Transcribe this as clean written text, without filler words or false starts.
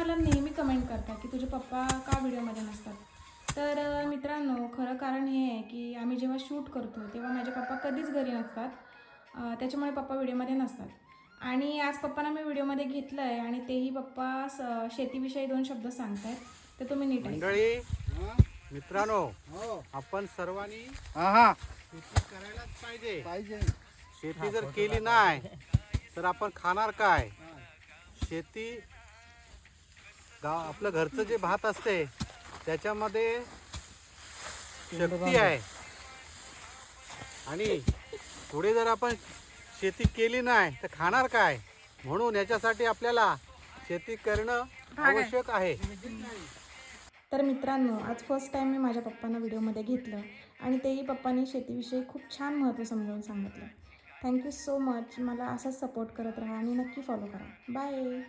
मला नेहमी कमेंट करतात की तुझे पप्पा का व्हिडिओमध्ये नसतात। तर मित्रांनो, खरं कारण हे आहे की आम्ही जेव्हा शूट करतो तेव्हा माझे पप्पा कधीच घरी नसतात, त्याच्यामुळे पप्पा व्हिडिओमध्ये नसतात। आणि आज पप्पांना मी व्हिडिओमध्ये घेतलं आहे आणि तेही पप्पा शेतीविषयी 2 शब्द सांगत आहेत, तर तुम्ही नीट ऐका। मंडळी, मित्रांनो, आपण सर्वांनी शेती करायलाच पाहिजे। शेती जर केली नाही तर आपण खाणार काय? शेती आपलं घरचं जे भात असते त्याच्यामध्ये शक्ती आहे आणि पुढे जर आपण शेती केली नाही तर खाणार काय? म्हणून याच्यासाठी आपल्याला शेती करणं आवश्यक आहे। तर मित्रांनो, आज फर्स्ट टाईम मी माझ्या पप्पांना व्हिडिओमध्ये घेतलं आणि तेही पप्पांनी शेतीविषयी खूप छान महत्त्व समजावून सांगितलं। Thank you so much. मला असाच सपोर्ट करत राहा आणि नक्की फॉलो करा। बाय।